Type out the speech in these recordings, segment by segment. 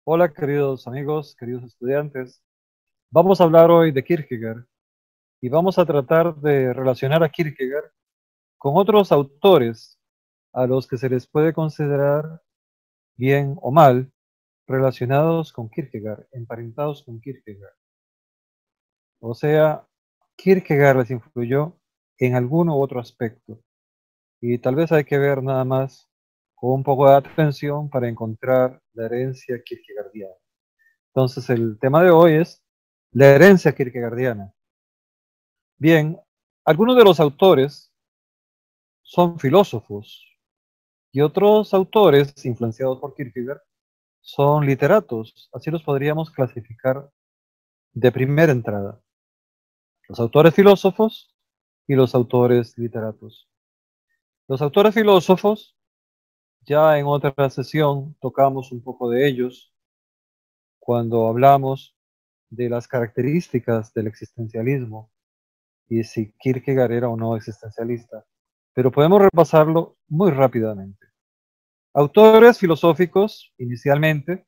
Hola, queridos amigos, queridos estudiantes. Vamos a hablar hoy de Kierkegaard y vamos a tratar de relacionar a Kierkegaard con otros autores a los que se les puede considerar bien o mal relacionados con Kierkegaard, emparentados con Kierkegaard. O sea, Kierkegaard les influyó en alguno u otro aspecto y tal vez hay que ver nada más con un poco de atención para encontrar la herencia kierkegaardiana. Entonces, el tema de hoy es la herencia kierkegaardiana. Bien, algunos de los autores son filósofos y otros autores influenciados por Kierkegaard son literatos. Así los podríamos clasificar de primera entrada. Los autores filósofos y los autores literatos. Los autores filósofos, ya en otra sesión tocamos un poco de ellos cuando hablamos de las características del existencialismo y si Kierkegaard era o no existencialista, pero podemos repasarlo muy rápidamente. Autores filosóficos, inicialmente,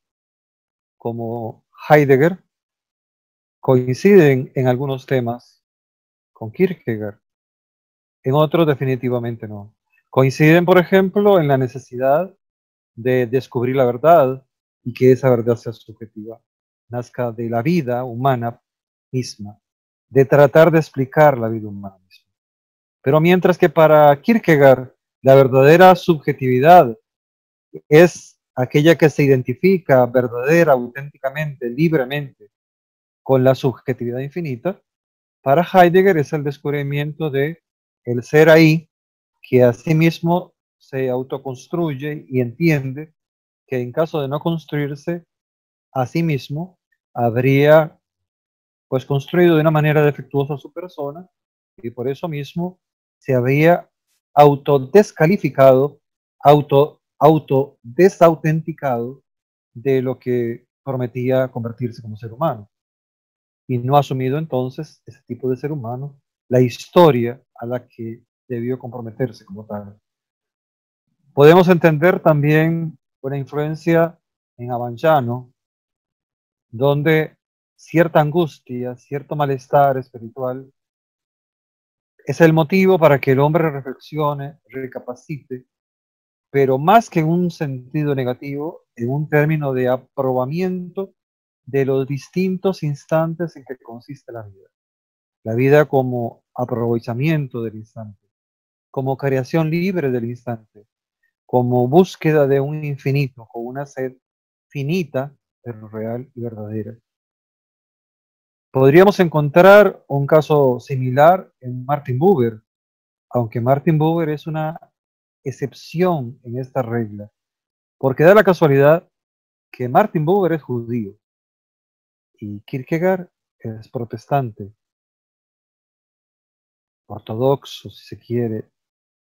como Heidegger, coinciden en algunos temas con Kierkegaard, en otros definitivamente no. Coinciden, por ejemplo, en la necesidad de descubrir la verdad y que esa verdad sea subjetiva, nazca de la vida humana misma, de tratar de explicar la vida humana misma. Pero mientras que para Kierkegaard la verdadera subjetividad es aquella que se identifica verdadera, auténticamente, libremente con la subjetividad infinita, para Heidegger es el descubrimiento de el ser ahí que a sí mismo se autoconstruye y entiende que en caso de no construirse a sí mismo, habría pues construido de una manera defectuosa su persona y por eso mismo se había autodescalificado, desautenticado de lo que prometía convertirse como ser humano y no ha asumido entonces ese tipo de ser humano la historia a la que debió comprometerse como tal. Podemos entender también una influencia en Abanchano, donde cierta angustia, cierto malestar espiritual es el motivo para que el hombre reflexione, recapacite, pero más que en un sentido negativo, en un término de aprobamiento de los distintos instantes en que consiste la vida. La vida como aprovechamiento del instante, como creación libre del instante, como búsqueda de un infinito, con una sed finita, pero real y verdadera. Podríamos encontrar un caso similar en Martin Buber, aunque Martin Buber es una excepción en esta regla, porque da la casualidad que Martin Buber es judío y Kierkegaard es protestante, ortodoxo, si se quiere,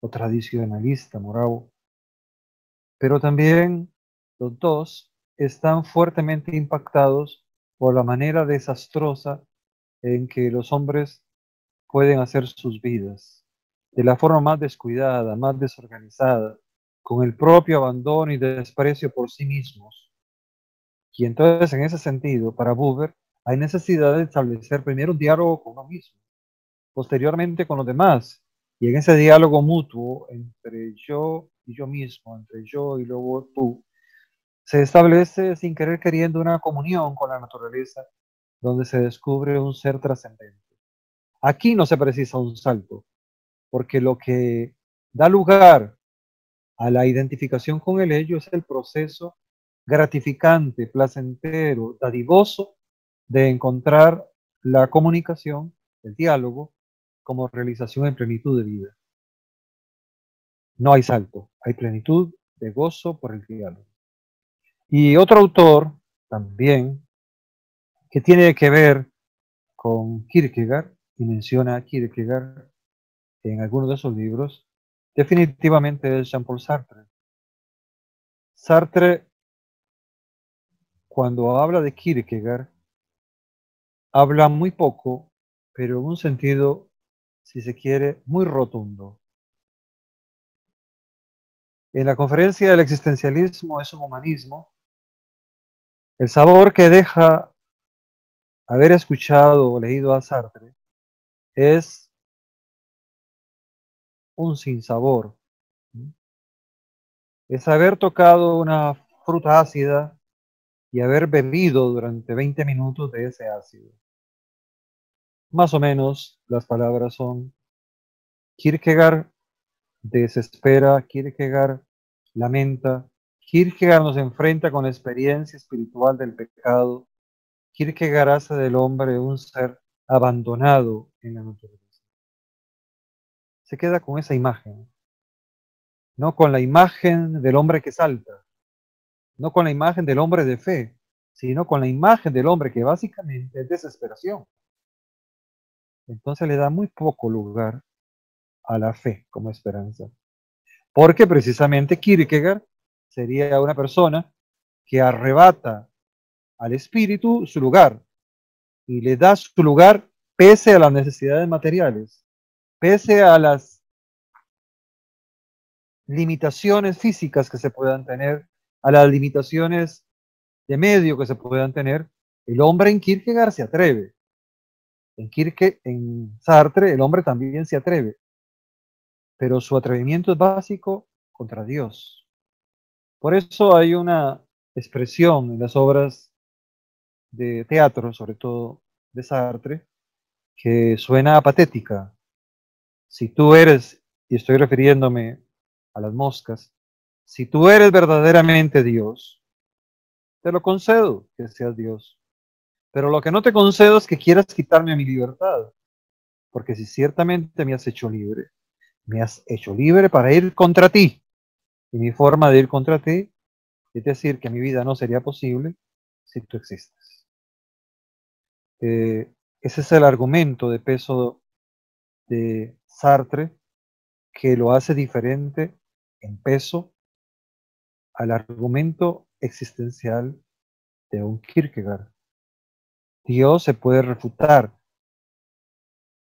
o tradicionalista, moravo, pero también los dos están fuertemente impactados por la manera desastrosa en que los hombres pueden hacer sus vidas, de la forma más descuidada, más desorganizada, con el propio abandono y desprecio por sí mismos. Y entonces, en ese sentido, para Buber, hay necesidad de establecer primero un diálogo con uno mismo, posteriormente con los demás, y en ese diálogo mutuo entre yo y yo mismo, entre yo y luego tú, se establece sin querer queriendo una comunión con la naturaleza, donde se descubre un ser trascendente. Aquí no se precisa un salto, porque lo que da lugar a la identificación con el ello es el proceso gratificante, placentero, dadivoso de encontrar la comunicación, el diálogo, como realización en plenitud de vida. No hay salto, hay plenitud de gozo por el diálogo. Y otro autor también que tiene que ver con Kierkegaard, y menciona a Kierkegaard en algunos de sus libros, definitivamente es Jean-Paul Sartre. Sartre, cuando habla de Kierkegaard, habla muy poco, pero en un sentido, si se quiere, muy rotundo. En la conferencia del existencialismo es un humanismo, El sabor que deja haber escuchado o leído a Sartre es un sinsabor. Es haber tocado una fruta ácida y haber bebido durante 20 minutos de ese ácido. Más o menos las palabras son: Kierkegaard desespera, Kierkegaard lamenta, Kierkegaard nos enfrenta con la experiencia espiritual del pecado, Kierkegaard hace del hombre un ser abandonado en la naturaleza. Se queda con esa imagen, no con la imagen del hombre que salta, no con la imagen del hombre de fe, sino con la imagen del hombre que básicamente es desesperación. Entonces le da muy poco lugar a la fe como esperanza. Porque precisamente Kierkegaard sería una persona que arrebata al espíritu su lugar y le da su lugar pese a las necesidades materiales, pese a las limitaciones físicas que se puedan tener, a las limitaciones de medio que se puedan tener. El hombre en Kierkegaard se atreve. En Sartre el hombre también se atreve, pero su atrevimiento es básico contra Dios. Por eso hay una expresión en las obras de teatro, sobre todo de Sartre, que suena patética. Si tú eres, y estoy refiriéndome a las moscas, si tú eres verdaderamente Dios, te lo concedo que seas Dios. Pero lo que no te concedo es que quieras quitarme mi libertad, porque si ciertamente me has hecho libre para ir contra ti. Y mi forma de ir contra ti es decir que mi vida no sería posible si tú existes. Ese es el argumento de peso de Sartre que lo hace diferente en peso al argumento existencial de un Kierkegaard. Dios se puede refutar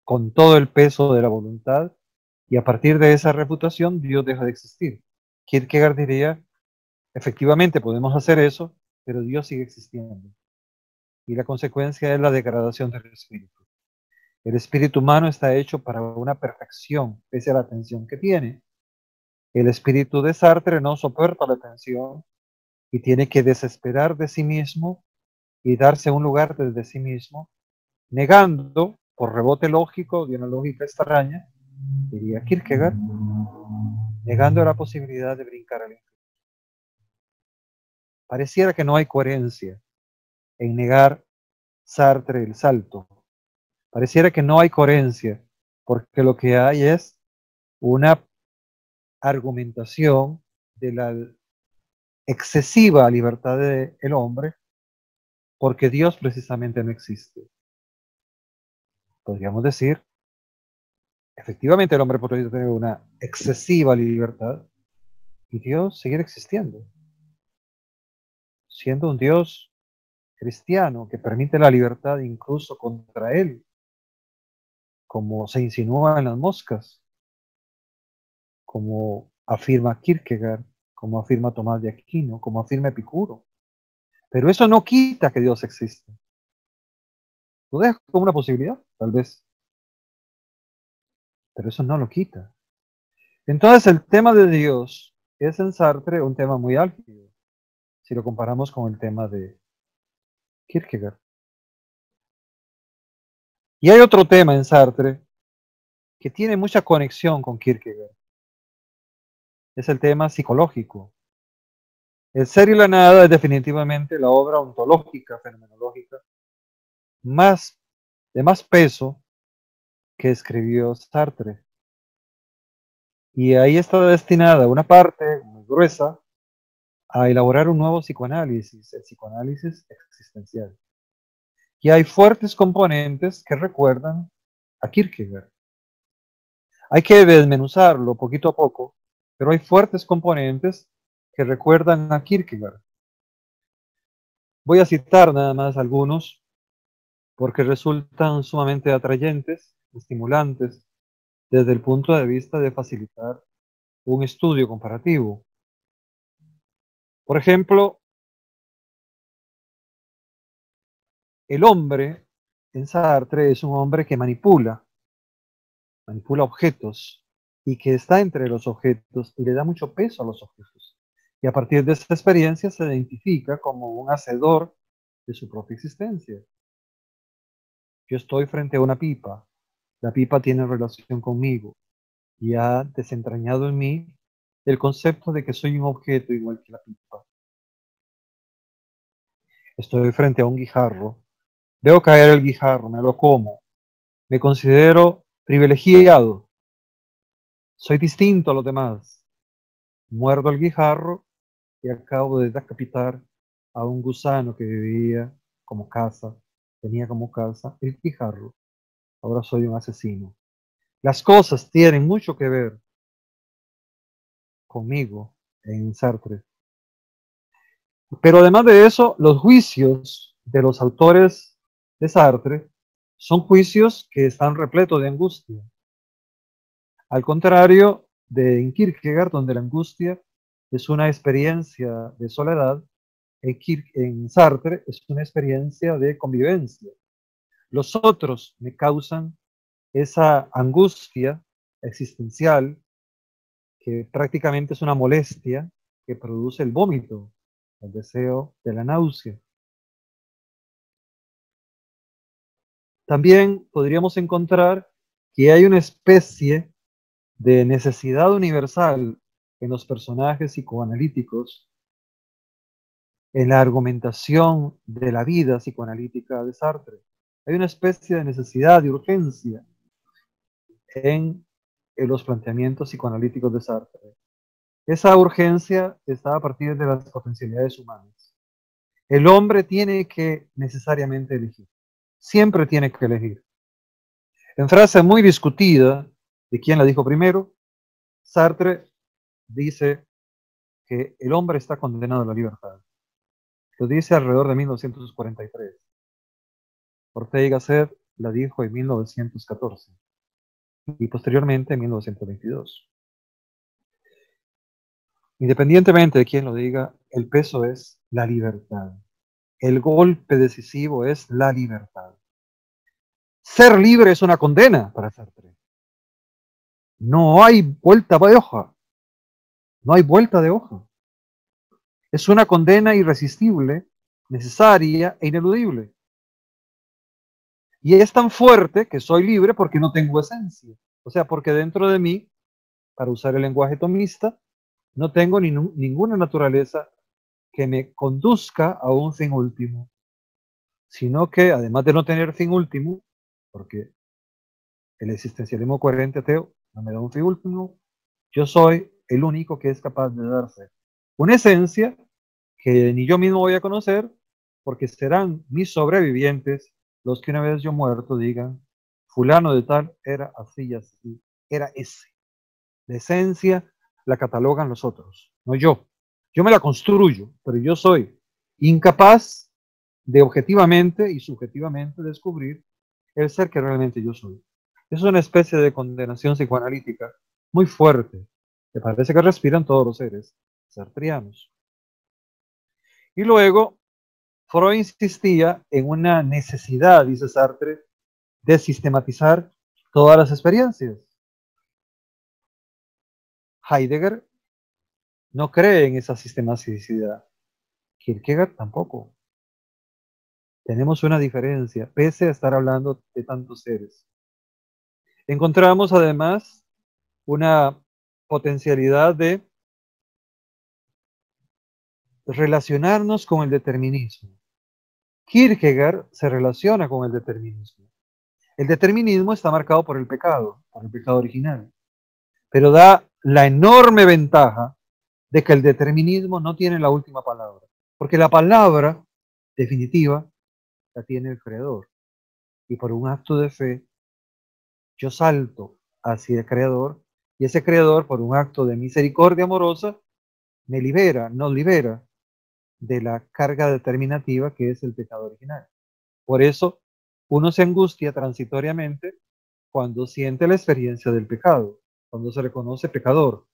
con todo el peso de la voluntad y a partir de esa refutación Dios deja de existir. Kierkegaard diría, efectivamente podemos hacer eso, pero Dios sigue existiendo. Y la consecuencia es la degradación del espíritu. El espíritu humano está hecho para una perfección, pese a la tensión que tiene. El espíritu de Sartre no soporta la tensión y tiene que desesperar de sí mismo y darse un lugar desde sí mismo, negando, por rebote lógico de una lógica extraña, diría Kierkegaard, negando la posibilidad de brincar al infierno. Pareciera que no hay coherencia en negar Sartre el salto. Pareciera que no hay coherencia, porque lo que hay es una argumentación de la excesiva libertad del hombre, porque Dios precisamente no existe. Podríamos decir, efectivamente el hombre podría tener una excesiva libertad y Dios seguir existiendo, siendo un Dios cristiano que permite la libertad incluso contra él, como se insinúa en las moscas, como afirma Kierkegaard, como afirma Tomás de Aquino, como afirma Epicuro. Pero eso no quita que Dios existe. Lo deja como una posibilidad, tal vez, pero eso no lo quita. Entonces el tema de Dios es en Sartre un tema muy álgido, si lo comparamos con el tema de Kierkegaard. Y hay otro tema en Sartre que tiene mucha conexión con Kierkegaard. Es el tema psicológico. El ser y la nada es definitivamente la obra ontológica, fenomenológica, más, de más peso que escribió Sartre. Y ahí está destinada una parte muy gruesa a elaborar un nuevo psicoanálisis, el psicoanálisis existencial. Y hay fuertes componentes que recuerdan a Kierkegaard. Hay que desmenuzarlo poquito a poco, pero hay fuertes componentes que recuerdan a Kierkegaard. Voy a citar nada más algunos porque resultan sumamente atrayentes, estimulantes, desde el punto de vista de facilitar un estudio comparativo. Por ejemplo, El hombre en Sartre es un hombre que manipula objetos y que está entre los objetos y le da mucho peso a los objetos. Y a partir de esta experiencia se identifica como un hacedor de su propia existencia. Yo estoy frente a una pipa, la pipa tiene relación conmigo y ha desentrañado en mí el concepto de que soy un objeto igual que la pipa. Estoy frente a un guijarro, veo caer el guijarro, me lo como, me considero privilegiado, soy distinto a los demás. Muerdo el guijarro y acabo de decapitar a un gusano que vivía como casa, tenía como casa el guijarro. Ahora soy un asesino. Las cosas tienen mucho que ver conmigo en Sartre. Pero además de eso, los juicios de los autores de Sartre son juicios que están repletos de angustia. Al contrario de en Kierkegaard, donde la angustia es una experiencia de soledad, en Sartre es una experiencia de convivencia. Los otros me causan esa angustia existencial que prácticamente es una molestia que produce el vómito, el deseo de la náusea. También podríamos encontrar que hay una especie de necesidad universal en los personajes psicoanalíticos, en la argumentación de la vida psicoanalítica de Sartre. Hay una especie de necesidad, de urgencia en los planteamientos psicoanalíticos de Sartre. Esa urgencia está a partir de las potencialidades humanas. El hombre tiene que necesariamente elegir. Siempre tiene que elegir. En frase muy discutida, ¿de quién la dijo primero? Sartre dice que el hombre está condenado a la libertad. Lo dice alrededor de 1943. Ortega y Gasset la dijo en 1914 y posteriormente en 1922. Independientemente de quién lo diga, el peso es la libertad. El golpe decisivo es la libertad. Ser libre es una condena para Sartre. No hay vuelta de hoja. No hay vuelta de hoja. Es una condena irresistible, necesaria e ineludible. Y es tan fuerte que soy libre porque no tengo esencia. O sea, porque dentro de mí, para usar el lenguaje tomista, no tengo ninguna naturaleza que me conduzca a un fin último, sino que además de no tener fin último, porque el existencialismo coherente ateo no me da un fin último, yo soy el único que es capaz de darse una esencia que ni yo mismo voy a conocer, porque serán mis sobrevivientes los que una vez yo muerto digan, fulano de tal era así y así, era ese. La esencia la catalogan los otros, no yo. Yo me la construyo, pero yo soy incapaz de objetivamente y subjetivamente descubrir el ser que realmente yo soy. Es una especie de condenación psicoanalítica muy fuerte, que parece que respiran todos los seres sartrianos. Y luego, Freud insistía en una necesidad, dice Sartre, de sistematizar todas las experiencias. Heidegger no cree en esa sistematicidad. Kierkegaard tampoco. Tenemos una diferencia, pese a estar hablando de tantos seres. Encontramos además una potencialidad de relacionarnos con el determinismo. Kierkegaard se relaciona con el determinismo. El determinismo está marcado por el pecado original, pero da la enorme ventaja de que el determinismo no tiene la última palabra, porque la palabra definitiva la tiene el Creador. Y por un acto de fe, yo salto hacia el Creador, y ese Creador, por un acto de misericordia amorosa, me libera, nos libera de la carga determinativa que es el pecado original. Por eso, uno se angustia transitoriamente cuando siente la experiencia del pecado, cuando se reconoce pecador,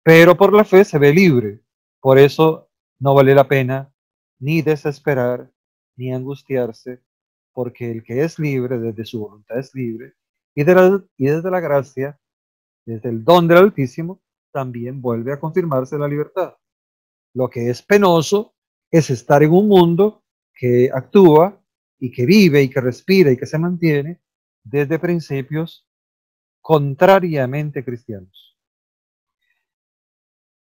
pero por la fe se ve libre. Por eso no vale la pena ni desesperar, ni angustiarse, porque el que es libre desde su voluntad es libre, y desde la gracia, desde el don del Altísimo, también vuelve a confirmarse la libertad. Lo que es penoso es estar en un mundo que actúa y que vive y que respira y que se mantiene desde principios contrariamente cristianos.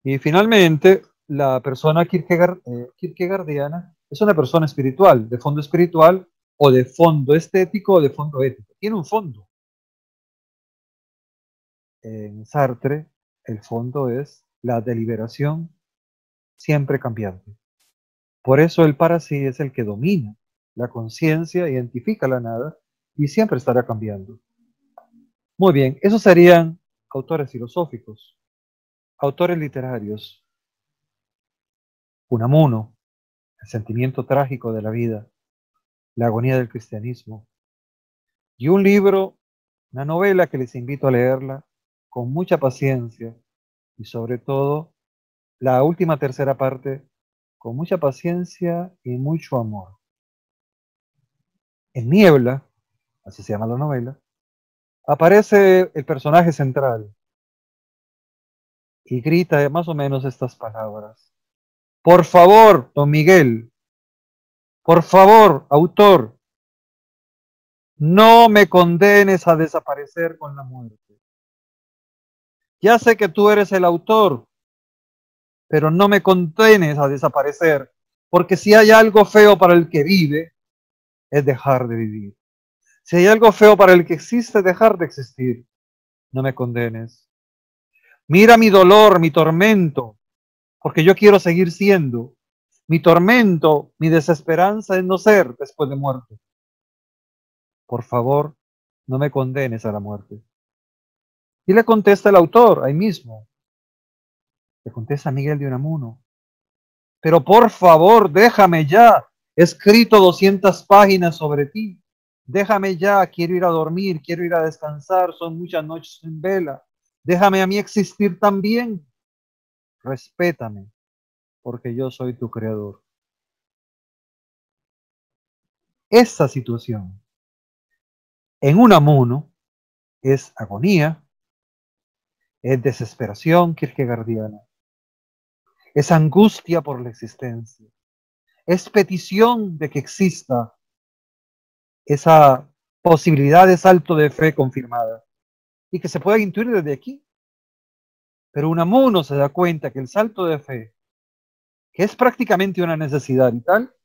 Y finalmente, la persona kierkegaardiana es una persona espiritual, de fondo espiritual o de fondo estético o de fondo ético. Tiene un fondo. En Sartre, el fondo es la deliberación siempre cambiante. Por eso el para sí es el que domina la conciencia, identifica la nada y siempre estará cambiando. Muy bien, esos serían autores filosóficos, autores literarios. Unamuno, el sentimiento trágico de la vida, la agonía del cristianismo. Y un libro, una novela que les invito a leerla con mucha paciencia y sobre todo la última tercera parte con mucha paciencia y mucho amor. En Niebla, así se llama la novela, aparece el personaje central y grita más o menos estas palabras. Por favor, don Miguel, por favor, autor, no me condenes a desaparecer con la muerte. Ya sé que tú eres el autor, pero no me condenes a desaparecer, porque si hay algo feo para el que vive, es dejar de vivir. Si hay algo feo para el que existe, dejar de existir. No me condenes. Mira mi dolor, mi tormento, porque yo quiero seguir siendo. Mi tormento, mi desesperanza es no ser después de muerto. Por favor, no me condenes a la muerte. Y le contesta el autor, ahí mismo. Le contesta Miguel de Unamuno. Pero por favor, déjame ya. He escrito 200 páginas sobre ti. Déjame ya, quiero ir a dormir, quiero ir a descansar, son muchas noches en vela. Déjame a mí existir también. Respétame, porque yo soy tu creador. Esa situación en Unamuno es agonía, es desesperación kierkegaardiana, es angustia por la existencia, es petición de que exista esa posibilidad de salto de fe confirmada y que se pueda intuir desde aquí. Pero Unamuno se da cuenta que el salto de fe, que es prácticamente una necesidad vital,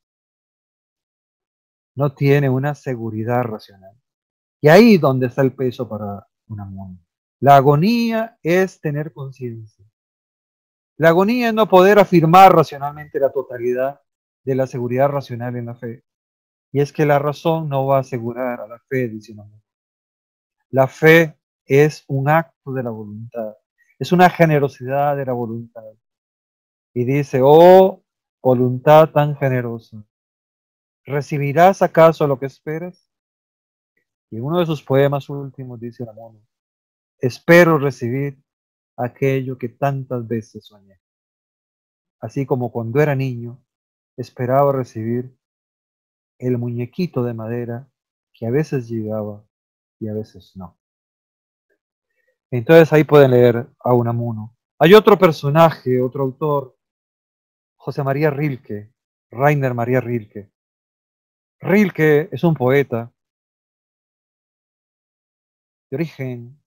no tiene una seguridad racional. Y ahí donde está el peso para Unamuno. La agonía es tener conciencia. La agonía es no poder afirmar racionalmente la totalidad de la seguridad racional en la fe. Y es que la razón no va a asegurar a la fe, dice Unamuno. La fe es un acto de la voluntad, es una generosidad de la voluntad. Y dice, oh voluntad tan generosa, ¿recibirás acaso lo que esperas? Y en uno de sus poemas últimos dice Unamuno, espero recibir aquello que tantas veces soñé. Así como cuando era niño, esperaba recibir el muñequito de madera que a veces llegaba y a veces no. Entonces ahí pueden leer a Unamuno. Hay otro personaje, otro autor, José María Rilke, Rainer María Rilke. Rilke es un poeta de origen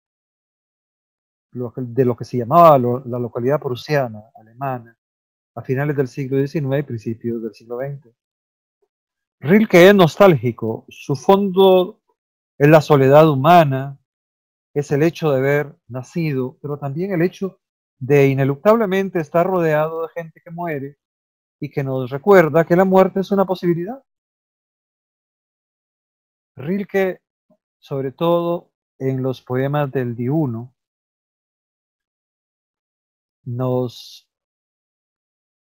de lo que se llamaba la localidad prusiana, alemana, a finales del siglo XIX y principios del siglo XX. Rilke es nostálgico, su fondo es la soledad humana, es el hecho de haber nacido, pero también el hecho de ineluctablemente estar rodeado de gente que muere y que nos recuerda que la muerte es una posibilidad. Rilke, sobre todo en los poemas del Diuno, nos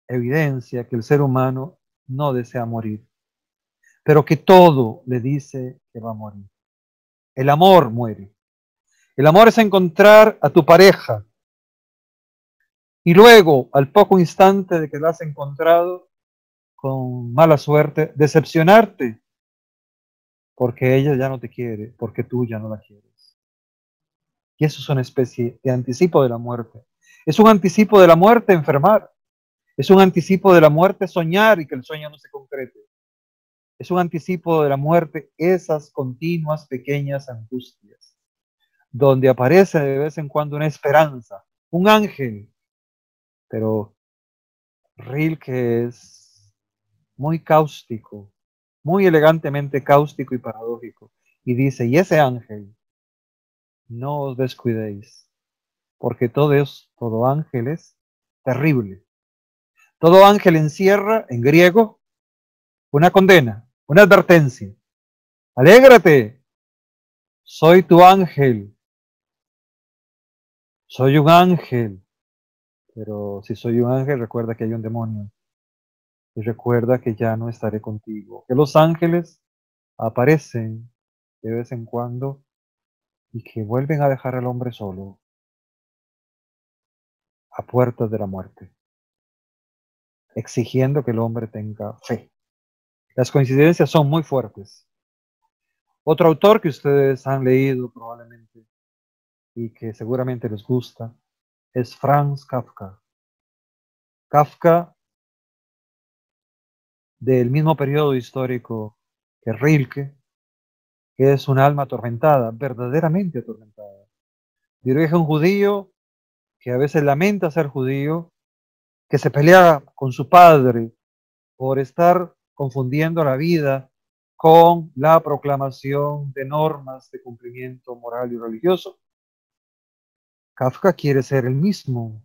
evidencia que el ser humano no desea morir, pero que todo le dice que va a morir. El amor muere. El amor es encontrar a tu pareja y luego, al poco instante de que la has encontrado, con mala suerte, decepcionarte porque ella ya no te quiere, porque tú ya no la quieres. Y eso es una especie de anticipo de la muerte. Es un anticipo de la muerte enfermar. Es un anticipo de la muerte soñar y que el sueño no se concrete. Es un anticipo de la muerte esas continuas pequeñas angustias, donde aparece de vez en cuando una esperanza, un ángel, pero Rilke es muy cáustico, muy elegantemente cáustico y paradójico, y dice, y ese ángel, no os descuidéis, porque todo ángel es terrible. Todo ángel encierra, en griego, una condena, una advertencia. Alégrate, soy tu ángel, soy un ángel. Pero si soy un ángel, recuerda que hay un demonio. Y recuerda que ya no estaré contigo. Que los ángeles aparecen de vez en cuando y que vuelven a dejar al hombre solo a puertas de la muerte, exigiendo que el hombre tenga fe. Las coincidencias son muy fuertes. Otro autor que ustedes han leído probablemente y que seguramente les gusta es Franz Kafka. Kafka, del mismo periodo histórico que Rilke, que es un alma atormentada, verdaderamente atormentada. Dirige a un judío que a veces lamenta ser judío, que se pelea con su padre por estar confundiendo la vida con la proclamación de normas de cumplimiento moral y religioso. Kafka quiere ser el mismo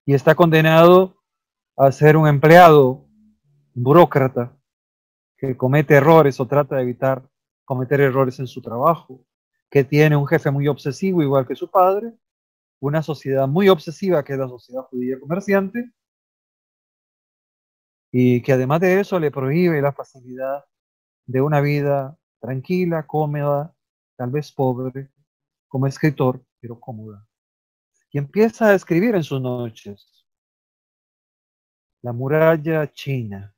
y está condenado a ser un empleado, un burócrata, que comete errores o trata de evitar cometer errores en su trabajo, que tiene un jefe muy obsesivo igual que su padre, una sociedad muy obsesiva que es la sociedad judía comerciante, y que además de eso le prohíbe la facilidad de una vida tranquila, cómoda, tal vez pobre, como escritor, pero cómoda. Y empieza a escribir en sus noches la muralla china.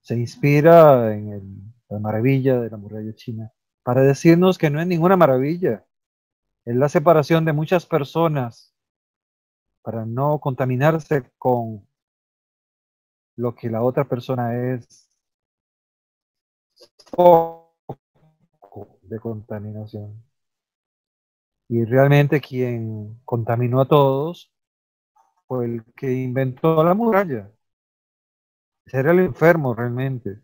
Se inspira en la maravilla de la muralla china para decirnos que no es ninguna maravilla, es la separación de muchas personas para no contaminarse con lo que la otra persona es, poco de contaminación. Y realmente quien contaminó a todos fue el que inventó la muralla. Ese era el enfermo realmente.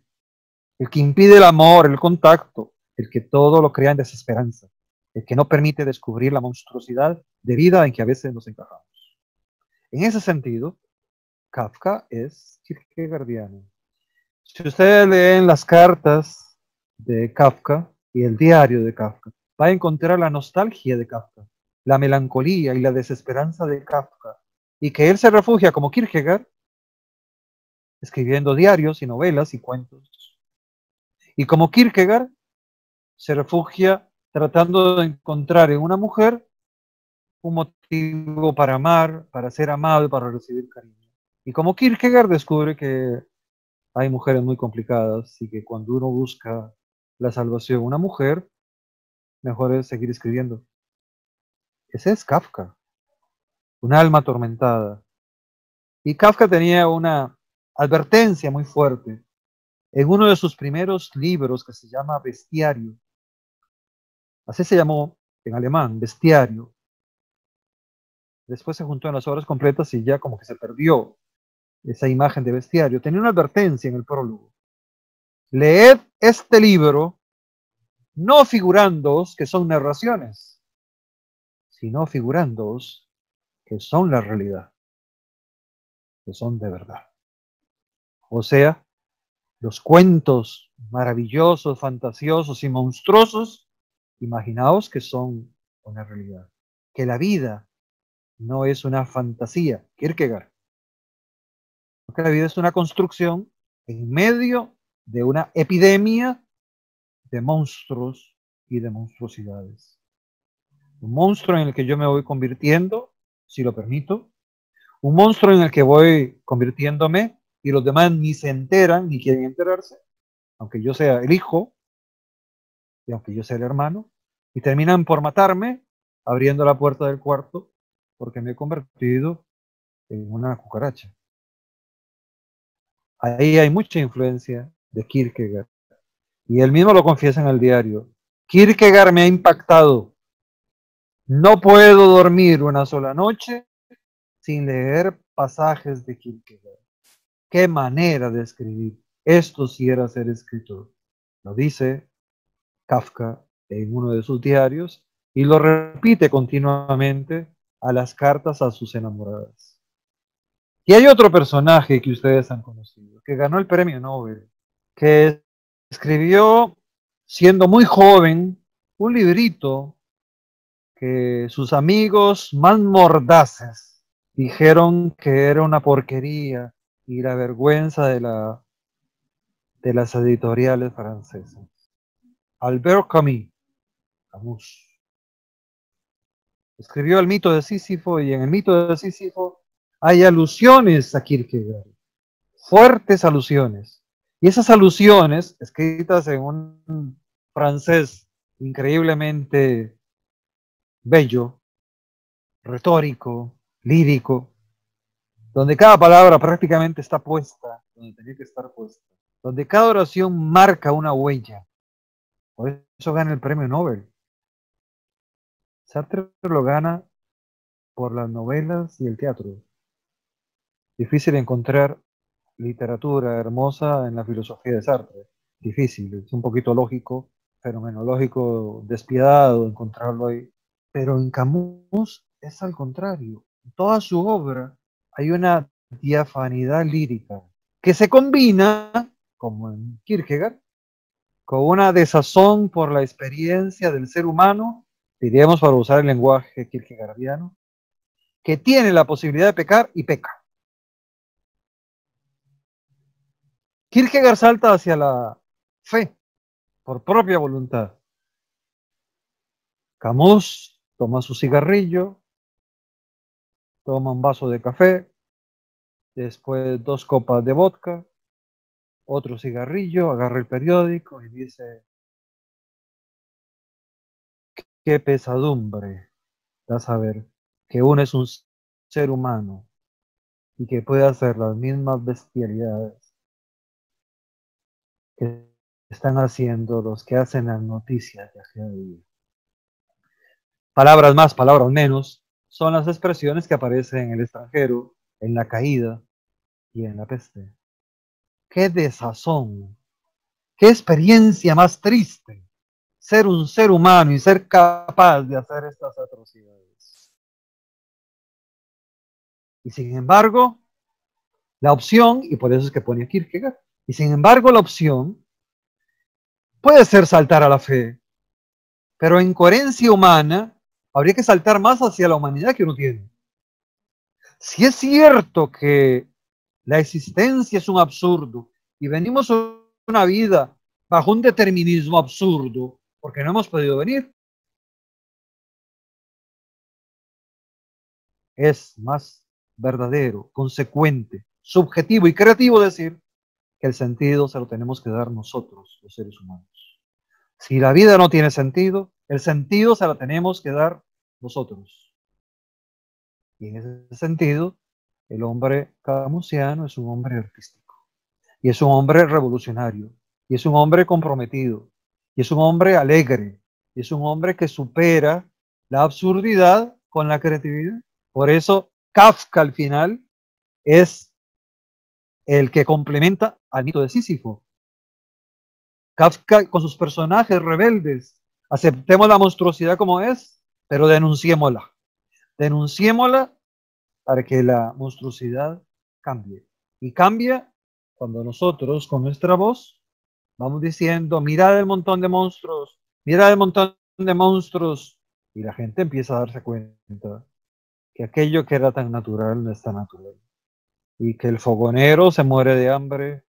El que impide el amor, el contacto, el que todo lo crea en desesperanza, el que no permite descubrir la monstruosidad de vida en que a veces nos encajamos. En ese sentido, Kafka es kierkegaardiano. Si ustedes leen las cartas de Kafka y el diario de Kafka, va a encontrar la nostalgia de Kafka, la melancolía y la desesperanza de Kafka, y que él se refugia como Kierkegaard, escribiendo diarios y novelas y cuentos, y como Kierkegaard se refugia tratando de encontrar en una mujer un motivo para amar, para ser amado y para recibir cariño. Y como Kierkegaard descubre que hay mujeres muy complicadas y que cuando uno busca la salvación en una mujer, mejor es seguir escribiendo. Ese es Kafka, un alma atormentada. Y Kafka tenía una advertencia muy fuerte en uno de sus primeros libros que se llama Bestiario. Así se llamó en alemán, Bestiario. Después se juntó en las obras completas y ya como que se perdió esa imagen de bestiario. Tenía una advertencia en el prólogo. Leed este libro no figurándoos que son narraciones, sino figurándoos que son la realidad, que son de verdad. O sea, los cuentos maravillosos, fantasiosos y monstruosos, imaginaos que son una realidad. Que la vida no es una fantasía, Kierkegaard. Que la vida es una construcción en medio de una epidemia de monstruos y de monstruosidades. Un monstruo en el que yo me voy convirtiendo, si lo permito, un monstruo en el que voy convirtiéndome y los demás ni se enteran ni quieren enterarse, aunque yo sea el hijo y aunque yo sea el hermano, y terminan por matarme abriendo la puerta del cuarto porque me he convertido en una cucaracha. Ahí hay mucha influencia de Kierkegaard. Y él mismo lo confiesa en el diario. Kierkegaard me ha impactado. No puedo dormir una sola noche sin leer pasajes de Kierkegaard. Qué manera de escribir. Esto sí era ser escritor. Lo dice Kafka en uno de sus diarios y lo repite continuamente a las cartas a sus enamoradas. Y hay otro personaje que ustedes han conocido, que ganó el premio Nobel, que escribió, siendo muy joven, un librito que sus amigos más mordaces dijeron que era una porquería y la vergüenza de las editoriales francesas. Albert Camus, escribió el mito de Sísifo y en el mito de Sísifo hay alusiones a Kierkegaard, fuertes alusiones. Y esas alusiones, escritas en un francés increíblemente bello, retórico, lírico, donde cada palabra prácticamente está puesta, donde tenía que estar puesta, donde cada oración marca una huella. Por eso gana el premio Nobel. Sartre lo gana por las novelas y el teatro. Difícil encontrar literatura hermosa en la filosofía de Sartre. Difícil, es un poquito lógico, fenomenológico, despiadado encontrarlo ahí. Pero en Camus es al contrario. En toda su obra hay una diafanidad lírica que se combina, como en Kierkegaard, con una desazón por la experiencia del ser humano, diríamos para usar el lenguaje kierkegaardiano, que tiene la posibilidad de pecar y peca. Kierkegaard salta hacia la fe por propia voluntad. Camus toma su cigarrillo, toma un vaso de café, después 2 copas de vodka, otro cigarrillo, agarra el periódico y dice, qué pesadumbre da saber que uno es un ser humano y que puede hacer las mismas bestialidades que están haciendo los que hacen las noticias de cada día. Palabras más, palabras menos, son las expresiones que aparecen en el extranjero, en la caída y en la peste. ¡Qué desazón! ¡Qué experiencia más triste! Ser un ser humano y ser capaz de hacer estas atrocidades. Y sin embargo, la opción, y por eso es que pone a Kierkegaard, y sin embargo la opción puede ser saltar a la fe, pero en coherencia humana habría que saltar más hacia la humanidad que uno tiene. Si es cierto que la existencia es un absurdo y venimos a una vida bajo un determinismo absurdo porque no hemos podido venir, es más verdadero, consecuente, subjetivo y creativo decir que el sentido se lo tenemos que dar nosotros, los seres humanos. Si la vida no tiene sentido, el sentido se lo tenemos que dar nosotros. Y en ese sentido, el hombre camusiano es un hombre artístico. Y es un hombre revolucionario. Y es un hombre comprometido. Y es un hombre alegre. Y es un hombre que supera la absurdidad con la creatividad. Por eso Kafka al final es el que complementa al mito de Sísifo. Kafka con sus personajes rebeldes. Aceptemos la monstruosidad como es, pero denunciémosla. Denunciémosla para que la monstruosidad cambie. Y cambia cuando nosotros, con nuestra voz, vamos diciendo, mirad el montón de monstruos, mirad el montón de monstruos. Y la gente empieza a darse cuenta que aquello que era tan natural no es tan natural. Y que el fogonero se muere de hambre,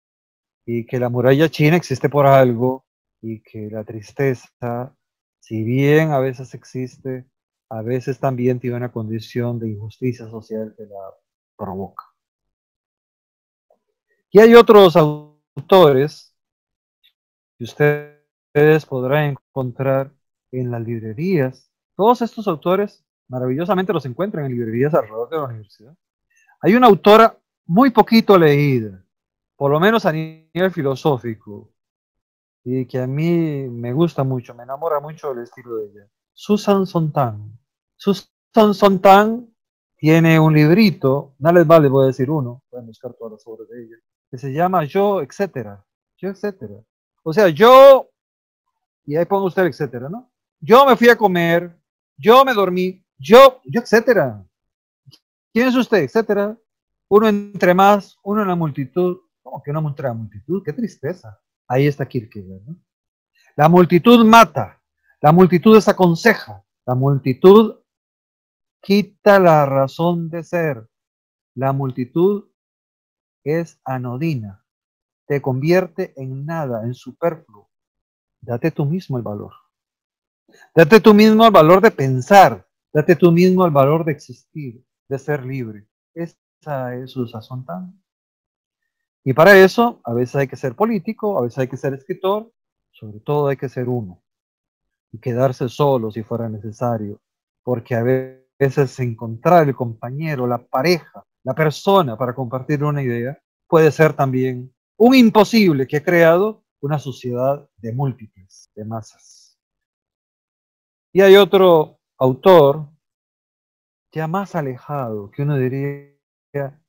y que la muralla china existe por algo, y que la tristeza, si bien a veces existe, a veces también tiene una condición de injusticia social que la provoca. Y hay otros autores que ustedes podrán encontrar en las librerías. Todos estos autores maravillosamente los encuentran en librerías alrededor de la universidad. Hay una autora muy poquito leída, por lo menos a nivel filosófico, y que a mí me gusta mucho, me enamora mucho el estilo de ella. Susan Sontag. Susan Sontag tiene un librito, no les vale, voy a decir uno, pueden buscar todas las obras de ella, que se llama Yo, etcétera. Yo, etcétera. O sea, yo, y ahí pongo usted, etcétera, ¿no? Yo me fui a comer, yo me dormí, yo, etcétera. ¿Quién es usted? Etcétera. Uno entre más, uno en la multitud. ¿Cómo que uno entre la multitud? Qué tristeza. Ahí está Kierkegaard, ¿no? La multitud mata, la multitud desaconseja, la multitud quita la razón de ser, la multitud es anodina, te convierte en nada, en superfluo. Date tú mismo el valor. Date tú mismo el valor de pensar, date tú mismo el valor de existir, de ser libre. Esa es su sazón tan. Y para eso, a veces hay que ser político, a veces hay que ser escritor, sobre todo hay que ser uno. Y quedarse solo si fuera necesario, porque a veces encontrar el compañero, la pareja, la persona para compartir una idea puede ser también un imposible que ha creado una sociedad de múltiples, de masas. Y hay otro autor ya más alejado que uno diría,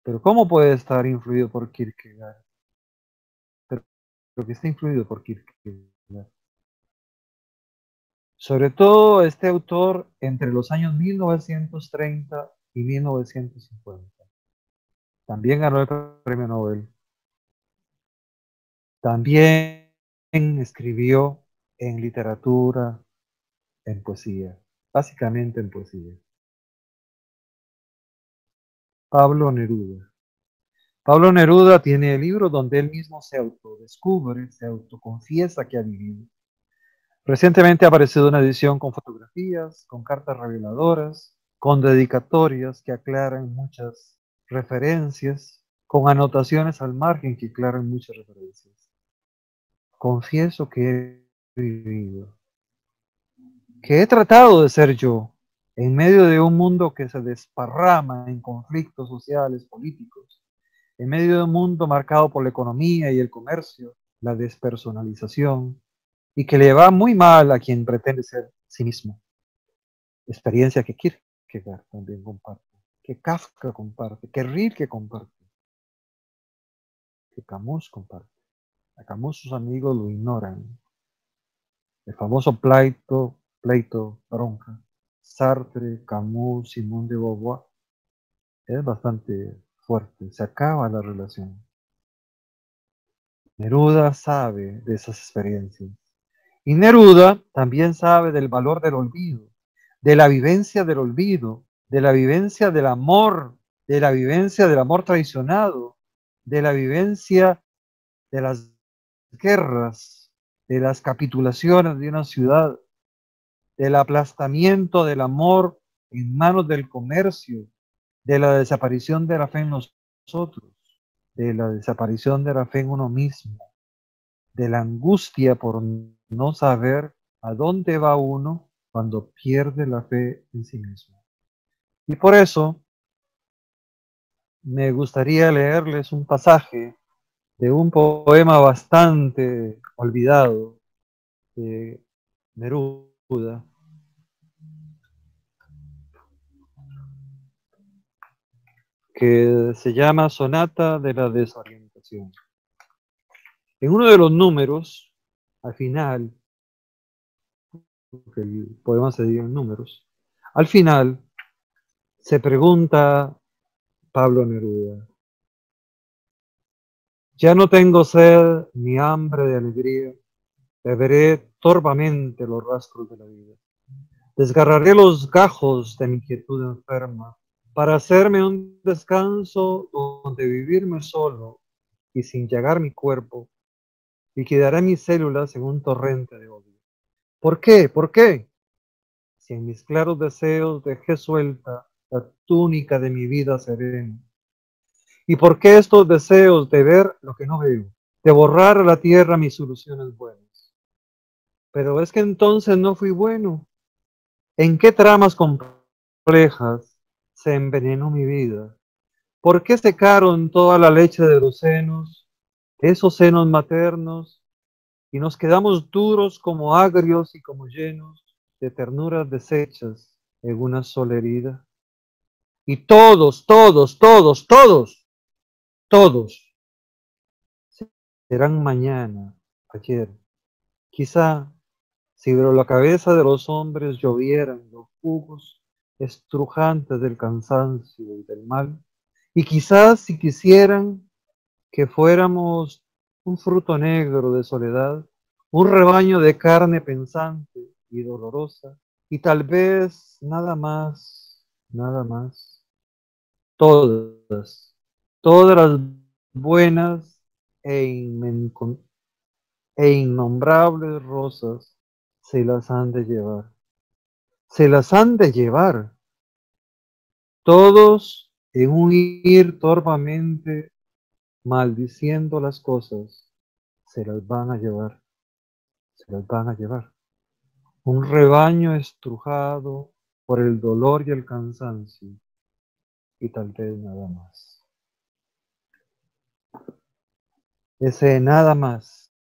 pero ¿cómo puede estar influido por Kierkegaard? Pero que está influido por Kierkegaard. Sobre todo este autor entre los años 1930 y 1950. También ganó el premio Nobel. También escribió en literatura, en poesía, básicamente en poesía. Pablo Neruda. Pablo Neruda tiene libros donde él mismo se autodescubre, se autoconfiesa que ha vivido. Recientemente ha aparecido una edición con fotografías, con cartas reveladoras, con dedicatorias que aclaran muchas referencias, con anotaciones al margen que aclaran muchas referencias. Confieso que he vivido, que he tratado de ser yo, en medio de un mundo que se desparrama en conflictos sociales, políticos, en medio de un mundo marcado por la economía y el comercio, la despersonalización, y que le va muy mal a quien pretende ser sí mismo. Experiencia que Kierkegaard también comparte, que Kafka comparte, que Rilke comparte, que Camus comparte. A Camus sus amigos lo ignoran. El famoso pleito, bronca, Sartre, Camus, Simone de Beauvoir, es bastante fuerte, se acaba la relación. Neruda sabe de esas experiencias. Y Neruda también sabe del valor del olvido, de la vivencia del olvido, de la vivencia del amor, de la vivencia del amor traicionado, de la vivencia de las guerras, de las capitulaciones de una ciudad, del aplastamiento del amor en manos del comercio, de la desaparición de la fe en nosotros, de la desaparición de la fe en uno mismo, de la angustia por no saber a dónde va uno cuando pierde la fe en sí mismo. Y por eso me gustaría leerles un pasaje de un poema bastante olvidado de Neruda, que se llama Sonata de la Desorientación. En uno de los números, al final, porque el poema se divide en números, al final se pregunta Pablo Neruda: ya no tengo sed ni hambre de alegría, beberé torvamente los rastros de la vida. Desgarraré los gajos de mi quietud enferma para hacerme un descanso donde vivirme solo y sin llegar mi cuerpo, liquidaré mis células en un torrente de odio. ¿Por qué? ¿Por qué? Si en mis claros deseos dejé suelta la túnica de mi vida serena, ¿Y por qué estos deseos de ver lo que no veo? De borrar a la tierra mis soluciones buenas. Pero es que entonces no fui bueno. ¿En qué tramas complejas se envenenó mi vida? ¿Por qué secaron toda la leche de los senos, esos senos maternos, y nos quedamos duros como agrios y como llenos de ternuras deshechas en una sola herida? Y todos serán mañana, ayer. Quizá si sobre la cabeza de los hombres llovieran los jugos estrujantes del cansancio y del mal, y quizás si quisieran que fuéramos un fruto negro de soledad, un rebaño de carne pensante y dolorosa, y tal vez nada más, todas, todas las buenas e, e innombrables rosas se las han de llevar, se las han de llevar, todos en un ir torvamente maldiciendo las cosas, se las van a llevar, se las van a llevar. Un rebaño estrujado por el dolor y el cansancio, y tal vez nada más. Ese nada más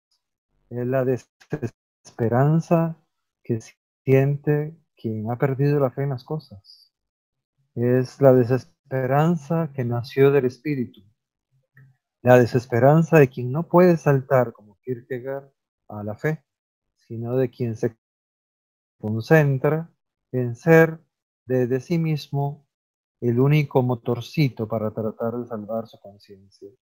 es la desesperanza que siente quien ha perdido la fe en las cosas. Es la desesperanza que nació del espíritu, la desesperanza de quien no puede saltar como Kierkegaard a la fe, sino de quien se concentra en ser desde sí mismo el único motorcito para tratar de salvar su conciencia.